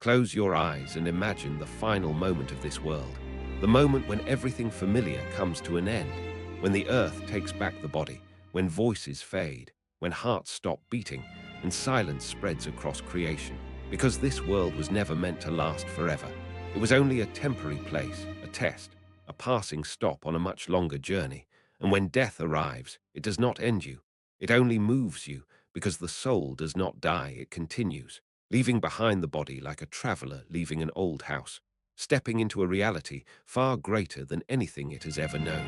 Close your eyes and imagine the final moment of this world, the moment when everything familiar comes to an end, when the earth takes back the body, when voices fade, when hearts stop beating, and silence spreads across creation. Because this world was never meant to last forever. It was only a temporary place, a test, a passing stop on a much longer journey. And when death arrives, it does not end you. It only moves you, because the soul does not die, it continues, leaving behind the body like a traveler leaving an old house, stepping into a reality far greater than anything it has ever known.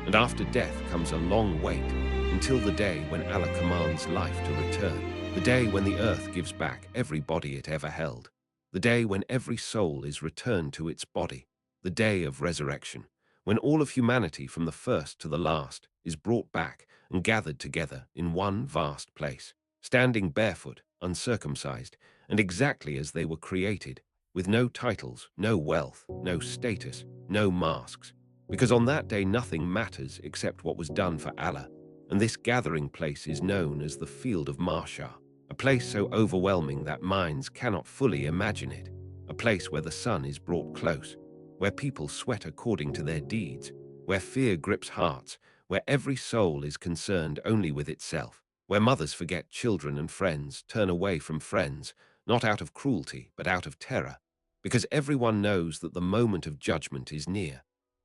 And after death comes a long wait, until the day when Allah commands life to return, the day when the earth gives back every body it ever held, the day when every soul is returned to its body, the day of resurrection, when all of humanity from the first to the last is brought back and gathered together in one vast place, standing barefoot, uncircumcised, and exactly as they were created, with no titles, no wealth, no status, no masks, because on that day nothing matters except what was done for Allah, and this gathering place is known as the Field of Marshar, a place so overwhelming that minds cannot fully imagine it, a place where the sun is brought close, where people sweat according to their deeds, where fear grips hearts, where every soul is concerned only with itself, where mothers forget children and friends, turn away from friends, not out of cruelty but out of terror, because everyone knows that the moment of judgment is near,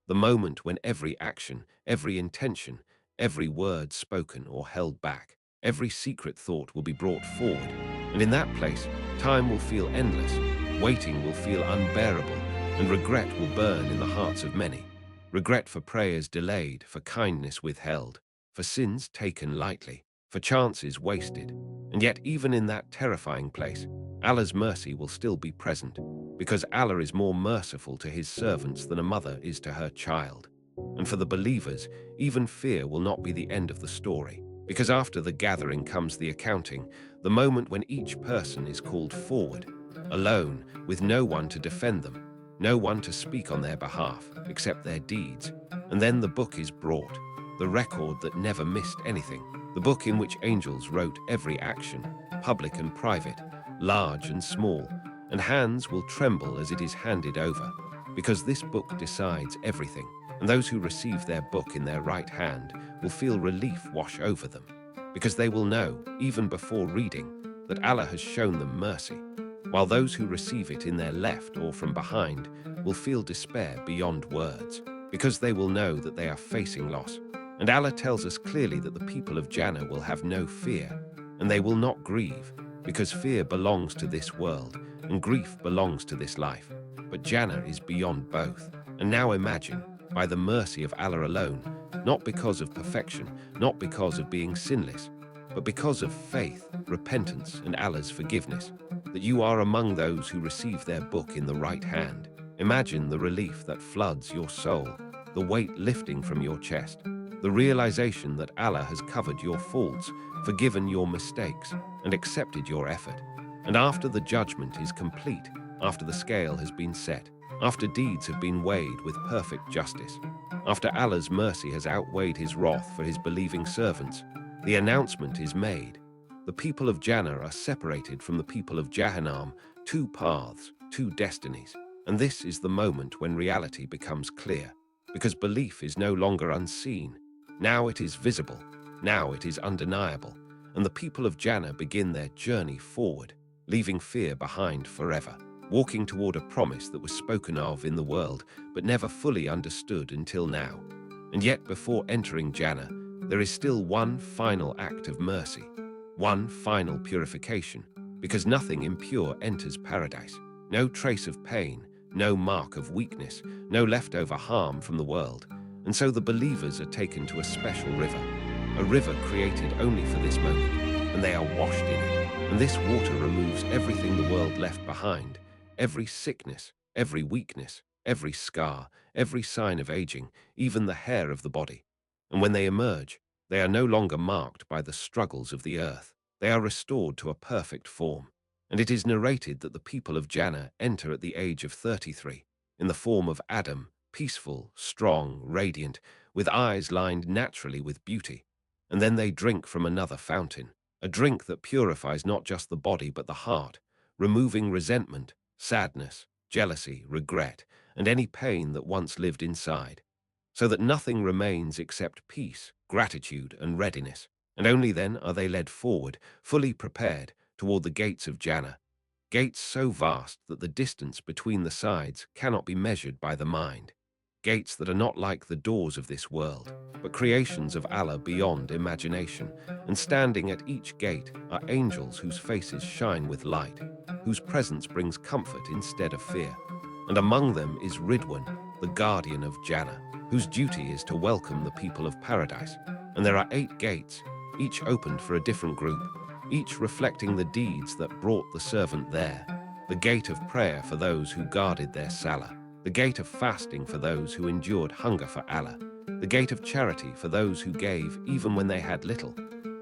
the moment when every action, every intention, every word spoken or held back, every secret thought will be brought forward, and in that place, time will feel endless, waiting will feel unbearable, and regret will burn in the hearts of many. Regret for prayers delayed, for kindness withheld, for sins taken lightly, for chances wasted. And yet even in that terrifying place, Allah's mercy will still be present, because Allah is more merciful to his servants than a mother is to her child. And for the believers, even fear will not be the end of the story, because after the gathering comes the accounting, the moment when each person is called forward, alone, with no one to defend them, no one to speak on their behalf, except their deeds. And then the book is brought, the record that never missed anything, the book in which angels wrote every action, public and private, large and small, and hands will tremble as it is handed over, because this book decides everything. And those who receive their book in their right hand will feel relief wash over them, because they will know, even before reading, that Allah has shown them mercy, while those who receive it in their left or from behind will feel despair beyond words, because they will know that they are facing loss. And Allah tells us clearly that the people of Jannah will have no fear, and they will not grieve, because fear belongs to this world, and grief belongs to this life. But Jannah is beyond both. And now imagine, by the mercy of Allah alone, not because of perfection, not because of being sinless, but because of faith, repentance, and Allah's forgiveness, that you are among those who receive their book in the right hand. Imagine the relief that floods your soul, the weight lifting from your chest, the realization that Allah has covered your faults, forgiven your mistakes, and accepted your effort. And after the judgment is complete, after the scale has been set, after deeds have been weighed with perfect justice, after Allah's mercy has outweighed his wrath for his believing servants, the announcement is made. The people of Jannah are separated from the people of Jahannam, two paths, two destinies. And this is the moment when reality becomes clear, because belief is no longer unseen. Now it is visible, now it is undeniable, and the people of Jannah begin their journey forward, leaving fear behind forever, walking toward a promise that was spoken of in the world but never fully understood until now. And yet before entering Jannah, there is still one final act of mercy, one final purification, because nothing impure enters paradise. No trace of pain, no mark of weakness, no leftover harm from the world. And so the believers are taken to a special river, a river created only for this moment, and they are washed in it. And this water removes everything the world left behind, every sickness, every weakness, every scar, every sign of aging, even the hair of the body. And when they emerge, they are no longer marked by the struggles of the earth. They are restored to a perfect form. And it is narrated that the people of Jannah enter at the age of 33, in the form of Adam, peaceful, strong, radiant, with eyes lined naturally with beauty. And then they drink from another fountain, a drink that purifies not just the body but the heart, removing resentment, sadness, jealousy, regret, and any pain that once lived inside, so that nothing remains except peace, gratitude, and readiness. And only then are they led forward, fully prepared, toward the gates of Jannah, gates so vast that the distance between the sides cannot be measured by the mind, gates that are not like the doors of this world, but creations of Allah beyond imagination, and standing at each gate are angels whose faces shine with light, whose presence brings comfort instead of fear. And among them is Ridwan, the guardian of Jannah, whose duty is to welcome the people of paradise. And there are 8 gates, each opened for a different group, each reflecting the deeds that brought the servant there. The gate of prayer for those who guarded their salah, the gate of fasting for those who endured hunger for Allah, the gate of charity for those who gave even when they had little,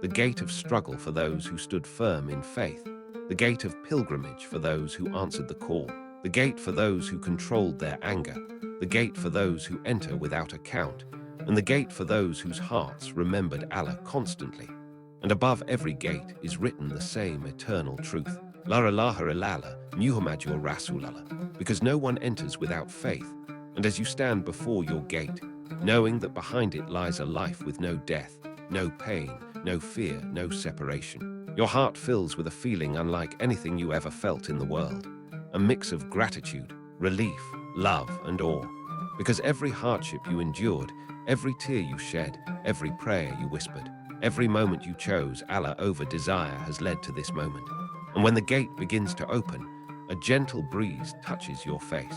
the gate of struggle for those who stood firm in faith, the gate of pilgrimage for those who answered the call, the gate for those who controlled their anger, the gate for those who enter without account, and the gate for those whose hearts remembered Allah constantly. And above every gate is written the same eternal truth, La ilaha illallah, Muhammadur Rasulallah, because no one enters without faith. And as you stand before your gate, knowing that behind it lies a life with no death, no pain, no fear, no separation, your heart fills with a feeling unlike anything you ever felt in the world, a mix of gratitude, relief, love, and awe. Because every hardship you endured, every tear you shed, every prayer you whispered, every moment you chose Allah over desire has led to this moment. And when the gate begins to open, a gentle breeze touches your face,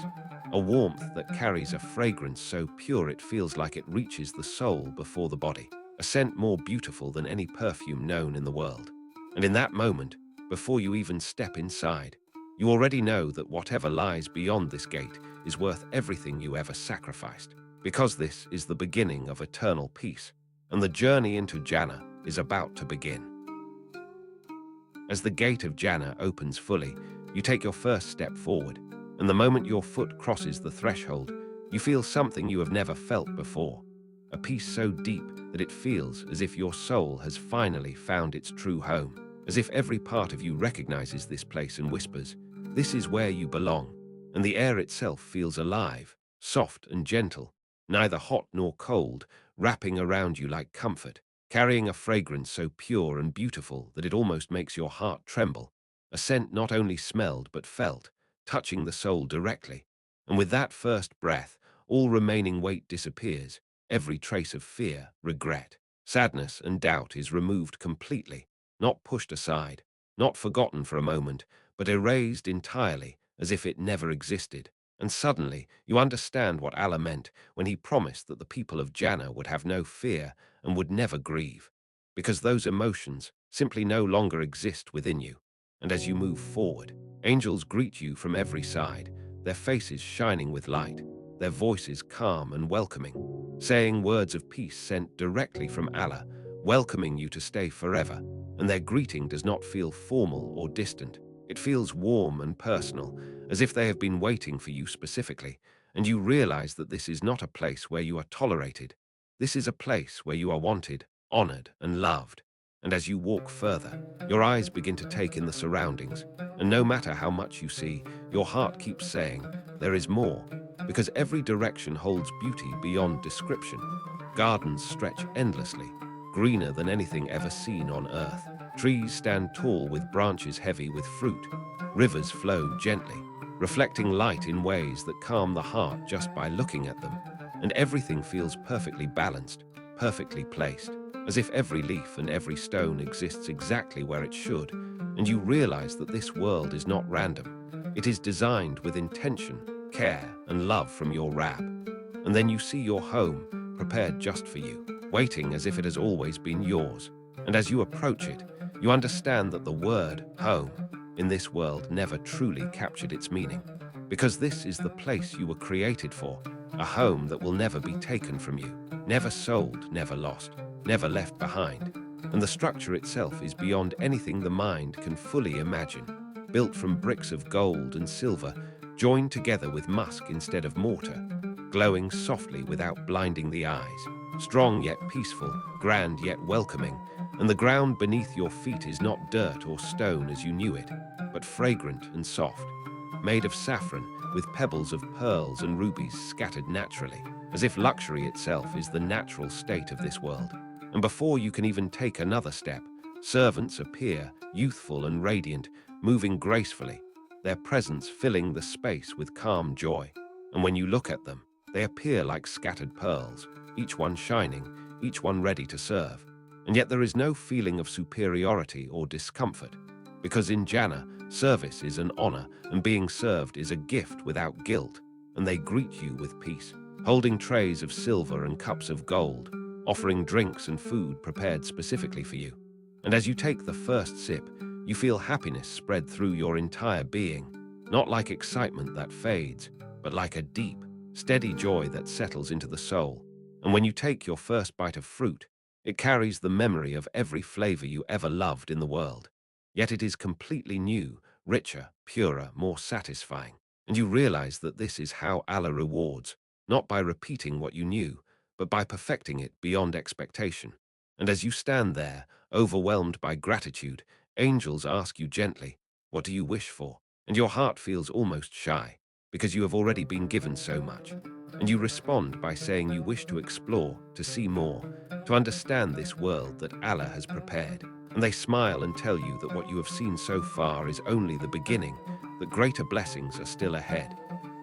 a warmth that carries a fragrance so pure it feels like it reaches the soul before the body, a scent more beautiful than any perfume known in the world. And in that moment, before you even step inside, you already know that whatever lies beyond this gate is worth everything you ever sacrificed, because this is the beginning of eternal peace, and the journey into Jannah is about to begin. As the gate of Jannah opens fully, you take your first step forward, and the moment your foot crosses the threshold, you feel something you have never felt before, a peace so deep that it feels as if your soul has finally found its true home, as if every part of you recognizes this place and whispers, "This is where you belong." And the air itself feels alive, soft and gentle, neither hot nor cold, wrapping around you like comfort, carrying a fragrance so pure and beautiful that it almost makes your heart tremble, a scent not only smelled but felt, touching the soul directly. And with that first breath, all remaining weight disappears, every trace of fear, regret, sadness, and doubt is removed completely, not pushed aside, not forgotten for a moment, but erased entirely, as if it never existed. And suddenly, you understand what Allah meant when He promised that the people of Jannah would have no fear and would never grieve, because those emotions simply no longer exist within you. And as you move forward, angels greet you from every side, their faces shining with light, their voices calm and welcoming, saying words of peace sent directly from Allah, welcoming you to stay forever. And their greeting does not feel formal or distant. It feels warm and personal, as if they have been waiting for you specifically, and you realize that this is not a place where you are tolerated. This is a place where you are wanted, honored, and loved. And as you walk further, your eyes begin to take in the surroundings, and no matter how much you see, your heart keeps saying, "There is more," because every direction holds beauty beyond description. Gardens stretch endlessly, greener than anything ever seen on earth. Trees stand tall with branches heavy with fruit. Rivers flow gently, reflecting light in ways that calm the heart just by looking at them. And everything feels perfectly balanced, perfectly placed, as if every leaf and every stone exists exactly where it should. And you realize that this world is not random. It is designed with intention, care, and love from your Rab. And then you see your home, prepared just for you, waiting as if it has always been yours. And as you approach it, you understand that the word home in this world never truly captured its meaning, because this is the place you were created for, a home that will never be taken from you, never sold, never lost, never left behind. And the structure itself is beyond anything the mind can fully imagine, built from bricks of gold and silver, joined together with musk instead of mortar, glowing softly without blinding the eyes, strong yet peaceful, grand yet welcoming. And the ground beneath your feet is not dirt or stone as you knew it, but fragrant and soft, made of saffron, with pebbles of pearls and rubies scattered naturally, as if luxury itself is the natural state of this world. And before you can even take another step, servants appear, youthful and radiant, moving gracefully, their presence filling the space with calm joy. And when you look at them, they appear like scattered pearls, each one shining, each one ready to serve. And yet there is no feeling of superiority or discomfort, because in Jannah, service is an honor and being served is a gift without guilt, and they greet you with peace, holding trays of silver and cups of gold, offering drinks and food prepared specifically for you. And as you take the first sip, you feel happiness spread through your entire being, not like excitement that fades, but like a deep, steady joy that settles into the soul. And when you take your first bite of fruit, it carries the memory of every flavor you ever loved in the world. Yet it is completely new, richer, purer, more satisfying. And you realize that this is how Allah rewards, not by repeating what you knew, but by perfecting it beyond expectation. And as you stand there, overwhelmed by gratitude, angels ask you gently, "What do you wish for?" And your heart feels almost shy, because you have already been given so much. And you respond by saying you wish to explore, to see more, to understand this world that Allah has prepared. And they smile and tell you that what you have seen so far is only the beginning, that greater blessings are still ahead.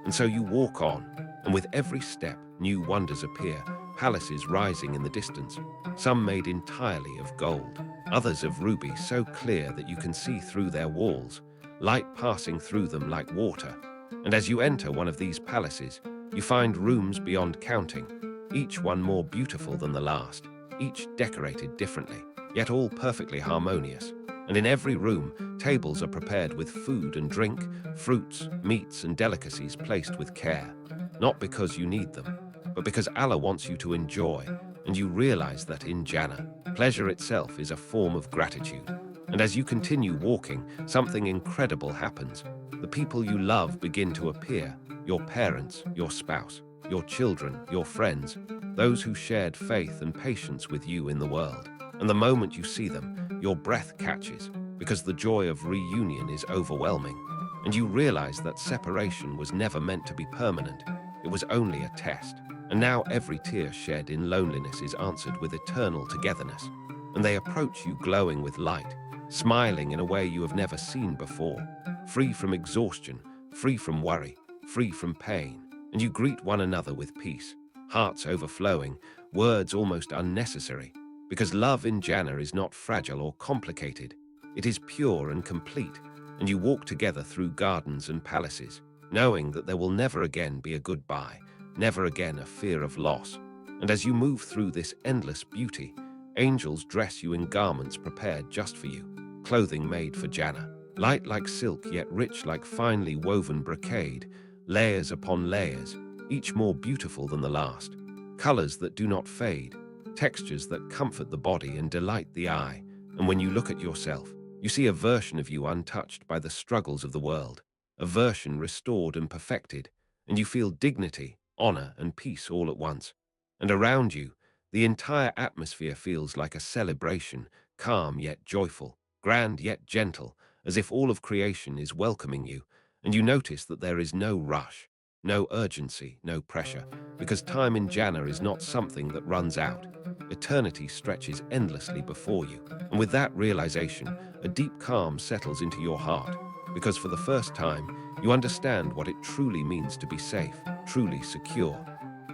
And so you walk on, and with every step, new wonders appear, palaces rising in the distance, some made entirely of gold, others of ruby so clear that you can see through their walls, light passing through them like water. And as you enter one of these palaces, you find rooms beyond counting, each one more beautiful than the last, each decorated differently, yet all perfectly harmonious. And in every room, tables are prepared with food and drink, fruits, meats, and delicacies placed with care, not because you need them, but because Allah wants you to enjoy. And you realize that in Jannah, pleasure itself is a form of gratitude. And as you continue walking, something incredible happens. The people you love begin to appear, your parents, your spouse, your children, your friends, those who shared faith and patience with you in the world. And the moment you see them, your breath catches, because the joy of reunion is overwhelming. And you realize that separation was never meant to be permanent. It was only a test. And now every tear shed in loneliness is answered with eternal togetherness. And they approach you glowing with light, smiling in a way you have never seen before, free from exhaustion, free from worry, free from pain. And you greet one another with peace, hearts overflowing, words almost unnecessary, because love in Jannah is not fragile or complicated. It is pure and complete, and you walk together through gardens and palaces, knowing that there will never again be a goodbye, never again a fear of loss. And as you move through this endless beauty, angels dress you in garments prepared just for you, clothing made for Jannah, light like silk yet rich like finely woven brocade, layers upon layers, each more beautiful than the last, colors that do not fade, textures that comfort the body and delight the eye. And when you look at yourself, you see a version of you untouched by the struggles of the world, a version restored and perfected, and you feel dignity, honor, and peace all at once. And around you, the entire atmosphere feels like a celebration, calm yet joyful, grand yet gentle, as if all of creation is welcoming you. And you notice that there is no rush, no urgency, no pressure, because time in Jannah is not something that runs out. Eternity stretches endlessly before you. And with that realization, a deep calm settles into your heart, because for the first time, you understand what it truly means to be safe, truly secure,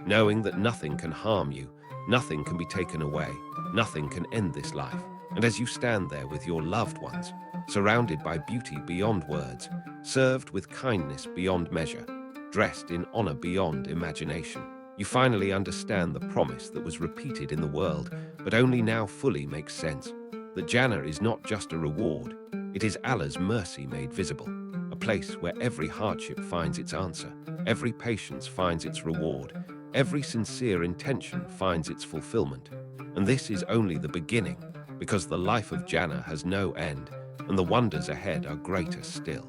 knowing that nothing can harm you, nothing can be taken away, nothing can end this life. And as you stand there with your loved ones, surrounded by beauty beyond words, served with kindness beyond measure, dressed in honor beyond imagination, you finally understand the promise that was repeated in the world, but only now fully makes sense. That Jannah is not just a reward, it is Allah's mercy made visible, a place where every hardship finds its answer, every patience finds its reward, every sincere intention finds its fulfillment. And this is only the beginning, because the life of Jannah has no end, and the wonders ahead are greater still.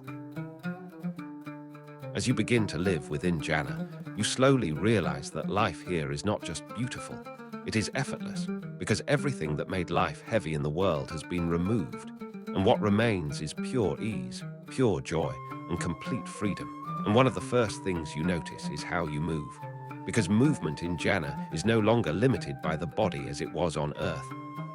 As you begin to live within Jannah, you slowly realize that life here is not just beautiful, it is effortless, because everything that made life heavy in the world has been removed, and what remains is pure ease, pure joy, and complete freedom. And one of the first things you notice is how you move. Because movement in Jannah is no longer limited by the body as it was on earth.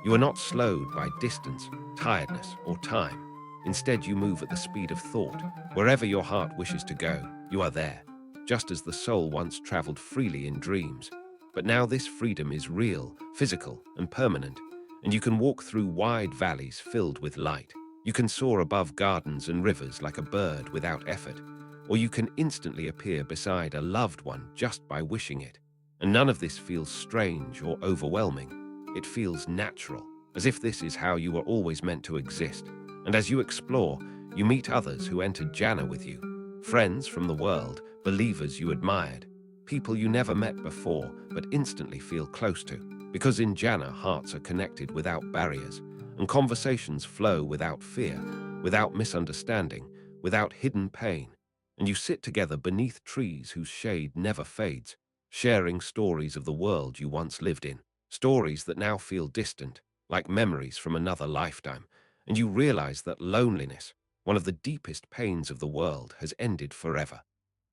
You are not slowed by distance, tiredness, or time. Instead, you move at the speed of thought. Wherever your heart wishes to go, you are there, just as the soul once traveled freely in dreams. But now this freedom is real, physical, and permanent, and you can walk through wide valleys filled with light. You can soar above gardens and rivers like a bird without effort, or you can instantly appear beside a loved one just by wishing it. And none of this feels strange or overwhelming. It feels natural, as if this is how you were always meant to exist. And as you explore, you meet others who entered Jannah with you. Friends from the world, believers you admired, people you never met before but instantly feel close to. Because in Jannah, hearts are connected without barriers, and conversations flow without fear, without misunderstanding, without hidden pain. And you sit together beneath trees whose shade never fades, sharing stories of the world you once lived in, stories that now feel distant, like memories from another lifetime. And you realize that loneliness, one of the deepest pains of the world, has ended forever.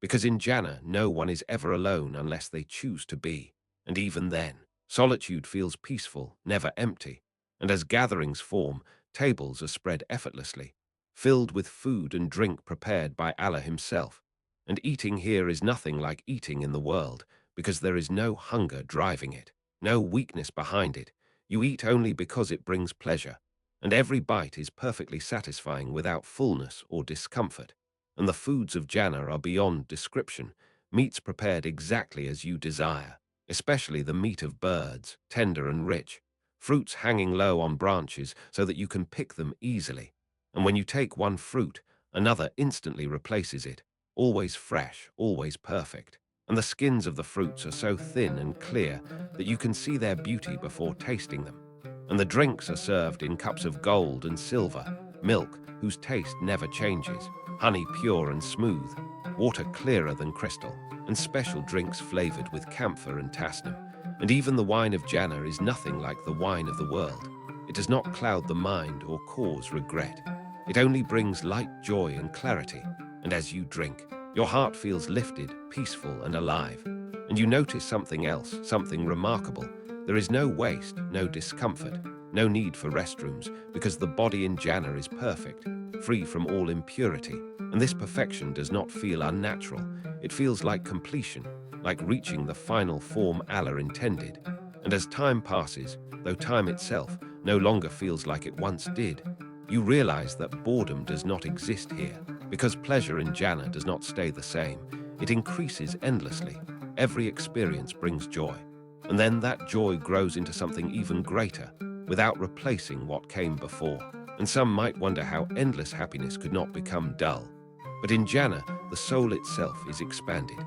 Because in Jannah, no one is ever alone unless they choose to be. And even then, solitude feels peaceful, never empty. And as gatherings form, tables are spread effortlessly, filled with food and drink prepared by Allah Himself. And eating here is nothing like eating in the world, because there is no hunger driving it, no weakness behind it. You eat only because it brings pleasure, and every bite is perfectly satisfying without fullness or discomfort. And the foods of Jannah are beyond description, meats prepared exactly as you desire, especially the meat of birds, tender and rich, fruits hanging low on branches so that you can pick them easily. And when you take one fruit, another instantly replaces it, always fresh, always perfect. And the skins of the fruits are so thin and clear that you can see their beauty before tasting them. And the drinks are served in cups of gold and silver, milk whose taste never changes, honey pure and smooth, water clearer than crystal, and special drinks flavored with camphor and tasnim. And even the wine of Jannah is nothing like the wine of the world. It does not cloud the mind or cause regret. It only brings light joy and clarity. And as you drink, your heart feels lifted, peaceful, and alive. And you notice something else, something remarkable. There is no waste, no discomfort, no need for restrooms, because the body in Jannah is perfect, free from all impurity. And this perfection does not feel unnatural. It feels like completion, like reaching the final form Allah intended. And as time passes, though time itself no longer feels like it once did, you realize that boredom does not exist here, because pleasure in Jannah does not stay the same. It increases endlessly. Every experience brings joy. And then that joy grows into something even greater, without replacing what came before. And some might wonder how endless happiness could not become dull. But in Jannah, the soul itself is expanded,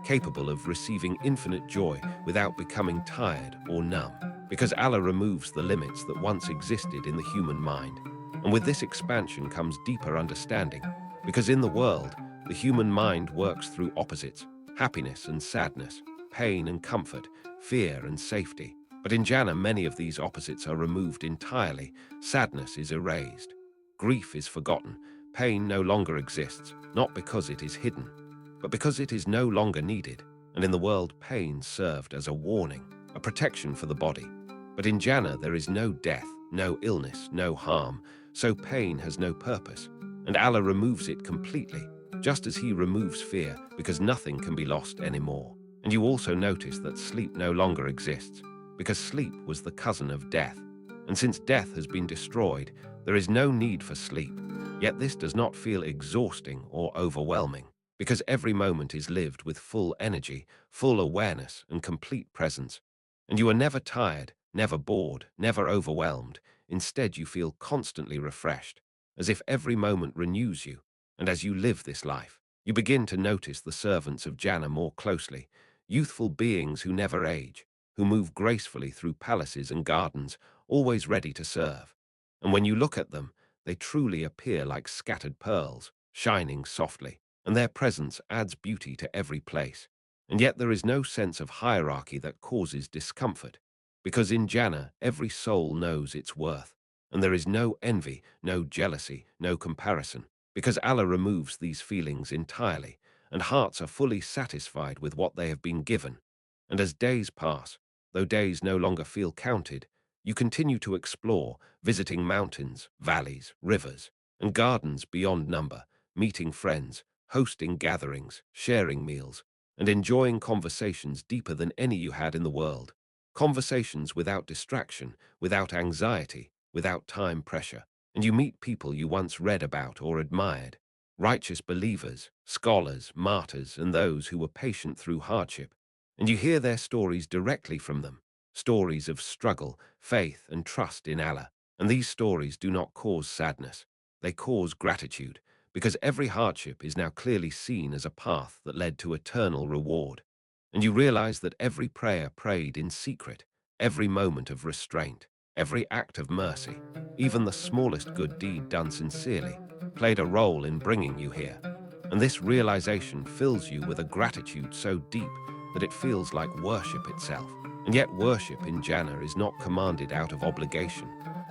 capable of receiving infinite joy without becoming tired or numb, because Allah removes the limits that once existed in the human mind. And with this expansion comes deeper understanding, because in the world, the human mind works through opposites, happiness and sadness, pain and comfort, fear and safety. But in Jannah, many of these opposites are removed entirely. Sadness is erased. Grief is forgotten. Pain no longer exists, not because it is hidden, but because it is no longer needed. And in the world, pain served as a warning, a protection for the body. But in Jannah, there is no death, no illness, no harm, so pain has no purpose. And Allah removes it completely, just as He removes fear, because nothing can be lost anymore. And you also notice that sleep no longer exists, because sleep was the cousin of death. And since death has been destroyed, there is no need for sleep. Yet this does not feel exhausting or overwhelming, because every moment is lived with full energy, full awareness, and complete presence. And you are never tired, never bored, never overwhelmed. Instead, you feel constantly refreshed, as if every moment renews you. And as you live this life, you begin to notice the servants of Jannah more closely, youthful beings who never age, who move gracefully through palaces and gardens, always ready to serve. And when you look at them, they truly appear like scattered pearls, shining softly, and their presence adds beauty to every place. And yet there is no sense of hierarchy that causes discomfort, because in Jannah every soul knows its worth, and there is no envy, no jealousy, no comparison. because Allah removes these feelings entirely, and hearts are fully satisfied with what they have been given. And as days pass, though days no longer feel counted, you continue to explore, visiting mountains, valleys, rivers, and gardens beyond number, meeting friends, hosting gatherings, sharing meals, and enjoying conversations deeper than any you had in the world. Conversations without distraction, without anxiety, without time pressure. And you meet people you once read about or admired, righteous believers, scholars, martyrs, and those who were patient through hardship. And you hear their stories directly from them, stories of struggle, faith, and trust in Allah. And these stories do not cause sadness. They cause gratitude, because every hardship is now clearly seen as a path that led to eternal reward. And you realize that every prayer prayed in secret, every moment of restraint, every act of mercy, even the smallest good deed done sincerely, played a role in bringing you here. And this realization fills you with a gratitude so deep that it feels like worship itself. And yet worship in Jannah is not commanded out of obligation.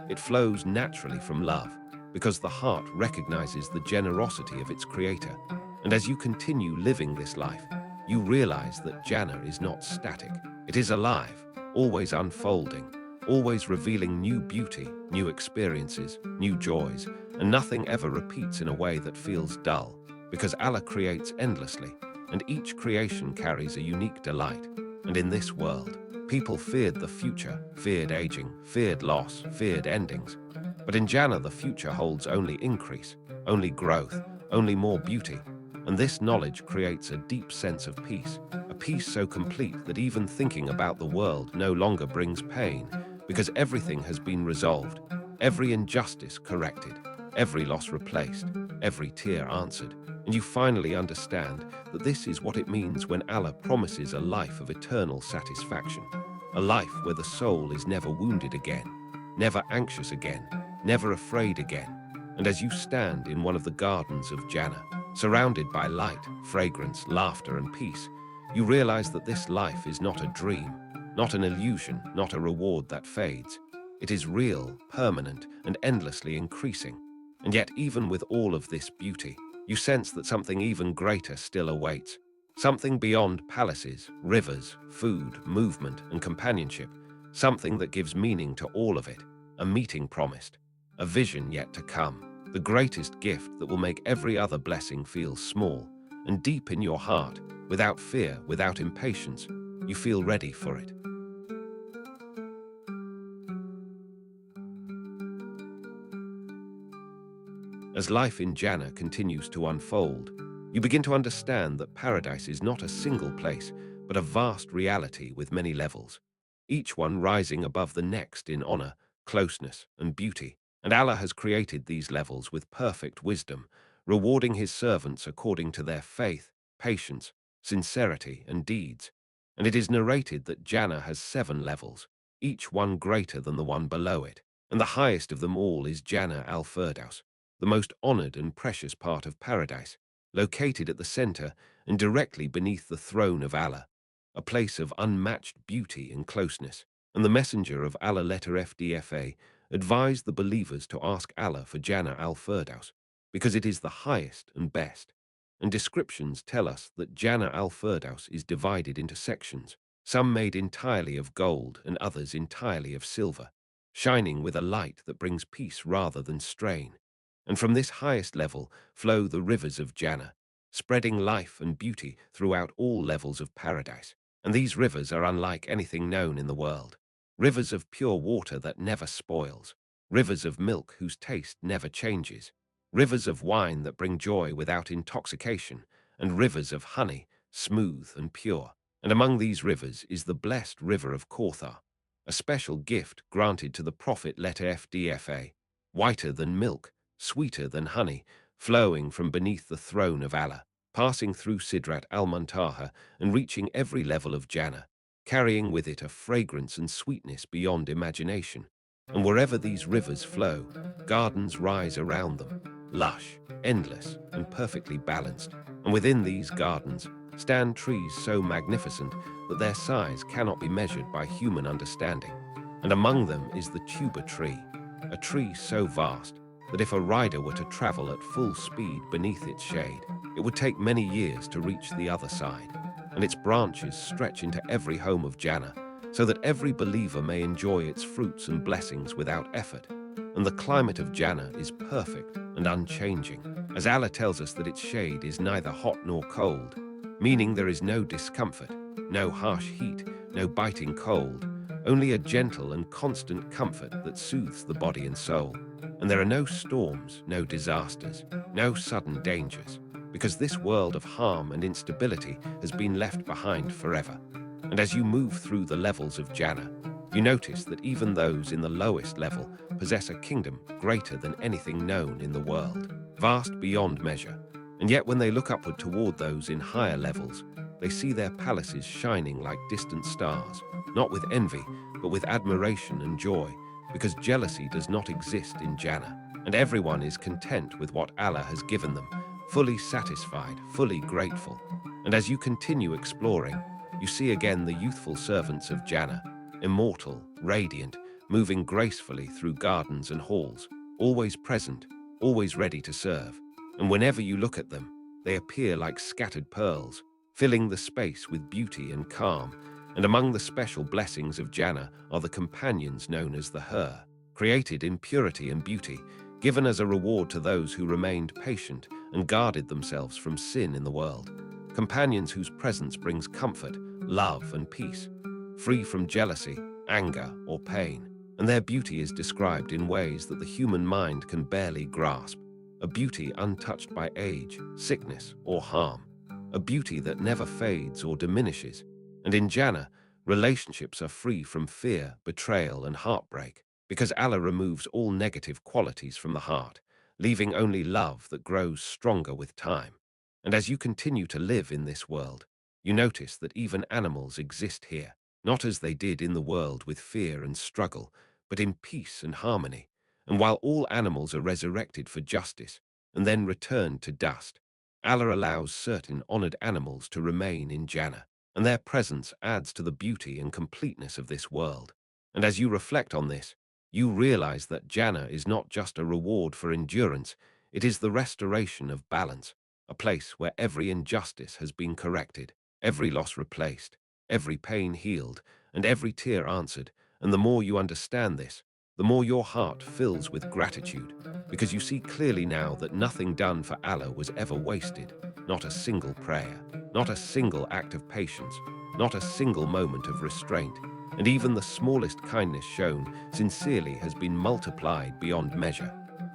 It flows naturally from love, because the heart recognizes the generosity of its creator. And as you continue living this life, you realize that Jannah is not static. It is alive, always unfolding, always revealing new beauty, new experiences, new joys, and nothing ever repeats in a way that feels dull, because Allah creates endlessly, and each creation carries a unique delight. And in this world, people feared the future, feared aging, feared loss, feared endings. But in Jannah, the future holds only increase, only growth, only more beauty. And this knowledge creates a deep sense of peace, a peace so complete that even thinking about the world no longer brings pain, because everything has been resolved, every injustice corrected, every loss replaced, every tear answered. And you finally understand that this is what it means when Allah promises a life of eternal satisfaction, a life where the soul is never wounded again, never anxious again, never afraid again. And as you stand in one of the gardens of Jannah, surrounded by light, fragrance, laughter, and peace, you realize that this life is not a dream, not an illusion, not a reward that fades. It is real, permanent, and endlessly increasing. And yet, even with all of this beauty, you sense that something even greater still awaits. Something beyond palaces, rivers, food, movement, and companionship. Something that gives meaning to all of it. A meeting promised. A vision yet to come. The greatest gift that will make every other blessing feel small. And deep in your heart, without fear, without impatience, you feel ready for it. As life in Jannah continues to unfold, you begin to understand that paradise is not a single place, but a vast reality with many levels, each one rising above the next in honor, closeness, and beauty. And Allah has created these levels with perfect wisdom, rewarding his servants according to their faith, patience, sincerity, and deeds. And it is narrated that Jannah has 7 levels, each one greater than the one below it. And the highest of them all is Jannah al-Firdaus, the most honored and precious part of paradise, located at the center and directly beneath the throne of Allah, a place of unmatched beauty and closeness. And the messenger of Allah letter FDFA advised the believers to ask Allah for Jannah al-Firdaus, because it is the highest and best. And descriptions tell us that Jannah al-Firdaus is divided into sections, some made entirely of gold and others entirely of silver, shining with a light that brings peace rather than strain. And from this highest level flow the rivers of Jannah, spreading life and beauty throughout all levels of paradise. And these rivers are unlike anything known in the world. Rivers of pure water that never spoils, rivers of milk whose taste never changes, rivers of wine that bring joy without intoxication, and rivers of honey, smooth and pure. And among these rivers is the blessed river of Kauthar, a special gift granted to the Prophet letter FDFA, whiter than milk, sweeter than honey, flowing from beneath the throne of Allah, passing through Sidrat al-Muntaha and reaching every level of Jannah, carrying with it a fragrance and sweetness beyond imagination. And wherever these rivers flow, gardens rise around them, lush, endless, and perfectly balanced. And within these gardens stand trees so magnificent that their size cannot be measured by human understanding. And among them is the tuba tree, a tree so vast that if a rider were to travel at full speed beneath its shade, it would take many years to reach the other side, and its branches stretch into every home of Jannah, so that every believer may enjoy its fruits and blessings without effort. And the climate of Jannah is perfect and unchanging, as Allah tells us that its shade is neither hot nor cold, meaning there is no discomfort, no harsh heat, no biting cold, only a gentle and constant comfort that soothes the body and soul. And there are no storms, no disasters, no sudden dangers, because this world of harm and instability has been left behind forever. And as you move through the levels of Jannah, you notice that even those in the lowest level possess a kingdom greater than anything known in the world, vast beyond measure. And yet when they look upward toward those in higher levels, they see their palaces shining like distant stars, not with envy, but with admiration and joy, because jealousy does not exist in Jannah, and everyone is content with what Allah has given them, fully satisfied, fully grateful. And as you continue exploring, you see again the youthful servants of Jannah, immortal, radiant, moving gracefully through gardens and halls, always present, always ready to serve. And whenever you look at them, they appear like scattered pearls, filling the space with beauty and calm. And among the special blessings of Jannah are the companions known as the Hur, created in purity and beauty, given as a reward to those who remained patient and guarded themselves from sin in the world. Companions whose presence brings comfort, love, and peace, free from jealousy, anger, or pain. And their beauty is described in ways that the human mind can barely grasp, a beauty untouched by age, sickness, or harm, a beauty that never fades or diminishes. And in Jannah, relationships are free from fear, betrayal, and heartbreak, because Allah removes all negative qualities from the heart, leaving only love that grows stronger with time. And as you continue to live in this world, you notice that even animals exist here, not as they did in the world with fear and struggle, but in peace and harmony. And while all animals are resurrected for justice and then returned to dust, Allah allows certain honored animals to remain in Jannah, and their presence adds to the beauty and completeness of this world. And as you reflect on this, you realize that Jannah is not just a reward for endurance, it is the restoration of balance, a place where every injustice has been corrected, every loss replaced, every pain healed, and every tear answered. And the more you understand this, the more your heart fills with gratitude, because you see clearly now that nothing done for Allah was ever wasted, not a single prayer, not a single act of patience, not a single moment of restraint, and even the smallest kindness shown sincerely has been multiplied beyond measure.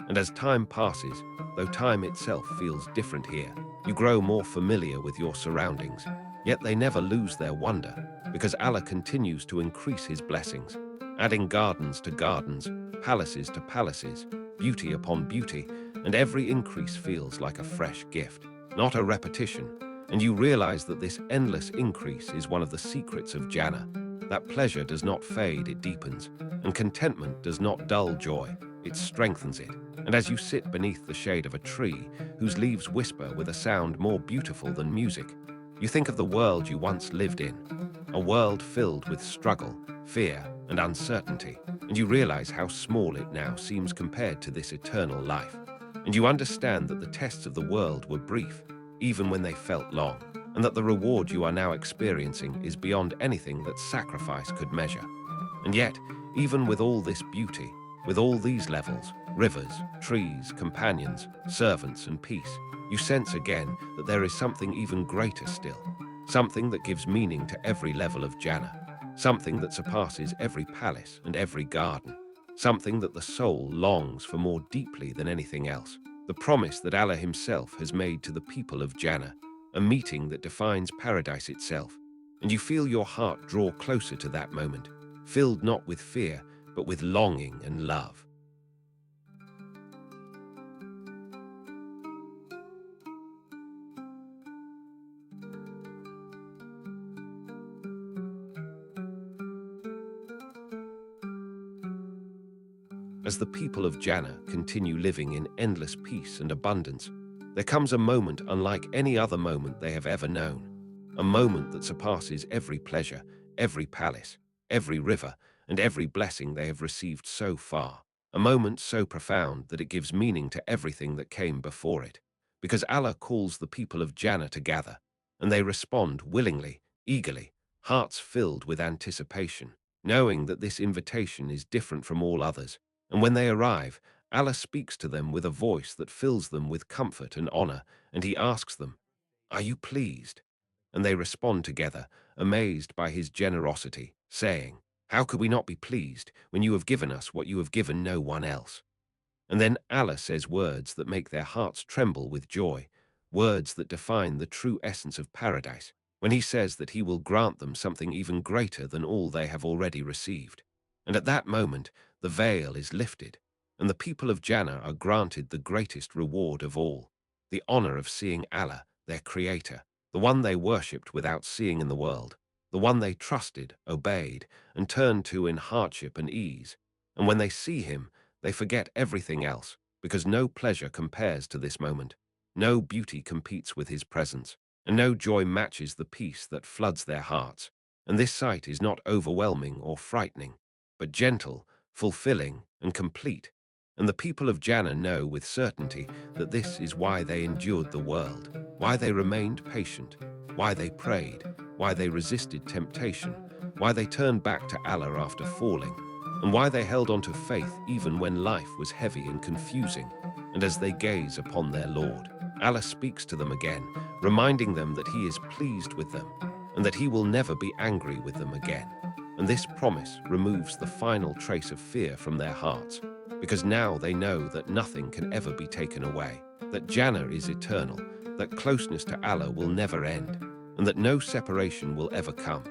And as time passes, though time itself feels different here, you grow more familiar with your surroundings, yet they never lose their wonder, because Allah continues to increase His blessings, adding gardens to gardens, palaces to palaces, beauty upon beauty, and every increase feels like a fresh gift, not a repetition. And you realize that this endless increase is one of the secrets of Jannah, that pleasure does not fade, it deepens, and contentment does not dull joy, it strengthens it. And as you sit beneath the shade of a tree whose leaves whisper with a sound more beautiful than music, you think of the world you once lived in, a world filled with struggle, fear, and uncertainty, and you realize how small it now seems compared to this eternal life. And you understand that the tests of the world were brief, even when they felt long, and that the reward you are now experiencing is beyond anything that sacrifice could measure. And yet, even with all this beauty, with all these levels, rivers, trees, companions, servants, and peace, you sense again that there is something even greater still, something that gives meaning to every level of Jannah, something that surpasses every palace and every garden, something that the soul longs for more deeply than anything else, the promise that Allah Himself has made to the people of Jannah, a meeting that defines paradise itself. And you feel your heart draw closer to that moment, filled not with fear, but with longing and love. As the people of Jannah continue living in endless peace and abundance, there comes a moment unlike any other moment they have ever known, a moment that surpasses every pleasure, every palace, every river, and every blessing they have received so far, a moment so profound that it gives meaning to everything that came before it. Because Allah calls the people of Jannah to gather, and they respond willingly, eagerly, hearts filled with anticipation, knowing that this invitation is different from all others. And when they arrive, Allah speaks to them with a voice that fills them with comfort and honor, and He asks them, "Are you pleased?" And they respond together, amazed by His generosity, saying, "How could we not be pleased when you have given us what you have given no one else?" And then Allah says words that make their hearts tremble with joy, words that define the true essence of paradise, when He says that He will grant them something even greater than all they have already received. And at that moment, the veil is lifted, and the people of Jannah are granted the greatest reward of all, the honor of seeing Allah, their Creator, the one they worshipped without seeing in the world, the one they trusted, obeyed, and turned to in hardship and ease. And when they see Him, they forget everything else, because no pleasure compares to this moment. No beauty competes with His presence, and no joy matches the peace that floods their hearts. And this sight is not overwhelming or frightening, but gentle, fulfilling, and complete. And the people of Jannah know with certainty that this is why they endured the world, why they remained patient, why they prayed, why they resisted temptation, why they turned back to Allah after falling, and why they held on to faith even when life was heavy and confusing. And as they gaze upon their Lord, Allah speaks to them again, reminding them that He is pleased with them, and that He will never be angry with them again. And this promise removes the final trace of fear from their hearts, because now they know that nothing can ever be taken away, that Jannah is eternal, that closeness to Allah will never end, and that no separation will ever come.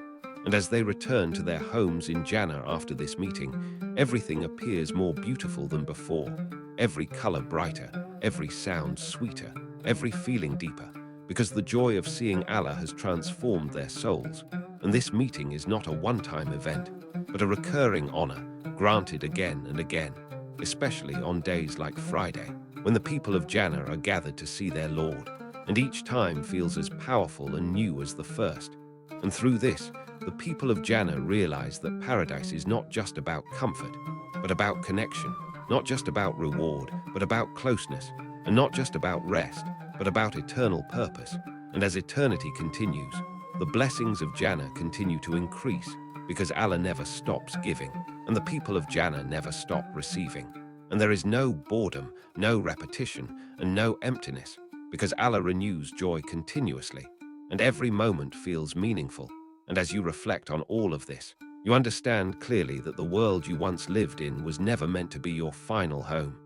And as they return to their homes in Jannah after this meeting, everything appears more beautiful than before, every color brighter, every sound sweeter, every feeling deeper, because the joy of seeing Allah has transformed their souls. And this meeting is not a one-time event, but a recurring honor, granted again and again, especially on days like Friday, when the people of Jannah are gathered to see their Lord, and each time feels as powerful and new as the first. And through this, the people of Jannah realize that paradise is not just about comfort, but about connection, not just about reward, but about closeness, and not just about rest, but about eternal purpose. And as eternity continues, the blessings of Jannah continue to increase, because Allah never stops giving, and the people of Jannah never stop receiving. And there is no boredom, no repetition, and no emptiness, because Allah renews joy continuously, and every moment feels meaningful. And as you reflect on all of this, you understand clearly that the world you once lived in was never meant to be your final home,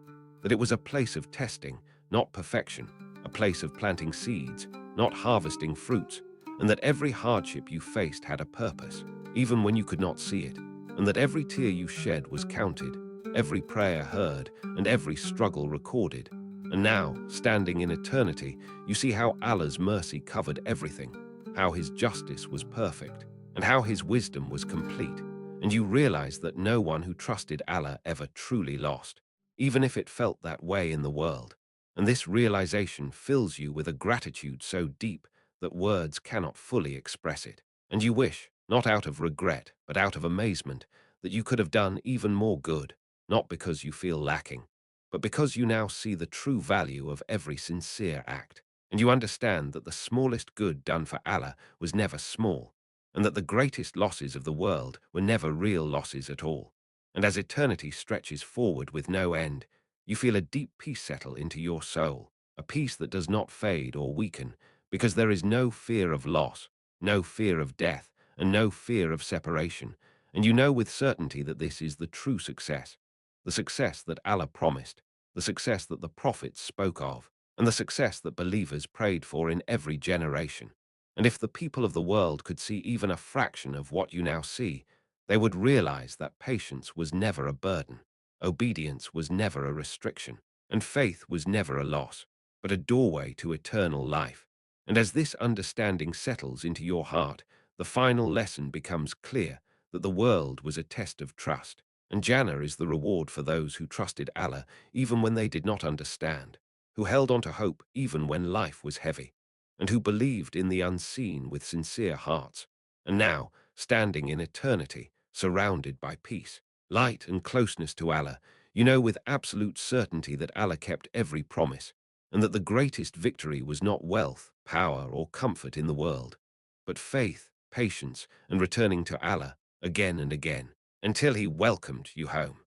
that it was a place of testing, not perfection, a place of planting seeds, not harvesting fruits, and that every hardship you faced had a purpose, even when you could not see it, and that every tear you shed was counted, every prayer heard, and every struggle recorded. And now, standing in eternity, you see how Allah's mercy covered everything, how His justice was perfect, and how His wisdom was complete. And you realize that no one who trusted Allah ever truly lost, even if it felt that way in the world. And this realization fills you with a gratitude so deep that words cannot fully express it. And you wish, not out of regret, but out of amazement, that you could have done even more good, not because you feel lacking, but because you now see the true value of every sincere act. And you understand that the smallest good done for Allah was never small, and that the greatest losses of the world were never real losses at all. And as eternity stretches forward with no end, you feel a deep peace settle into your soul, a peace that does not fade or weaken, because there is no fear of loss, no fear of death, and no fear of separation. And you know with certainty that this is the true success, the success that Allah promised, the success that the prophets spoke of, and the success that believers prayed for in every generation. And if the people of the world could see even a fraction of what you now see, they would realize that patience was never a burden, obedience was never a restriction, and faith was never a loss, but a doorway to eternal life. And as this understanding settles into your heart, the final lesson becomes clear that the world was a test of trust, and Jannah is the reward for those who trusted Allah even when they did not understand, who held on to hope even when life was heavy, and who believed in the unseen with sincere hearts. And now, standing in eternity, surrounded by peace, light, and closeness to Allah, You know with absolute certainty that Allah kept every promise, and that the greatest victory was not wealth, power, or comfort in the world, but faith, patience, and returning to Allah again and again, until He welcomed you home.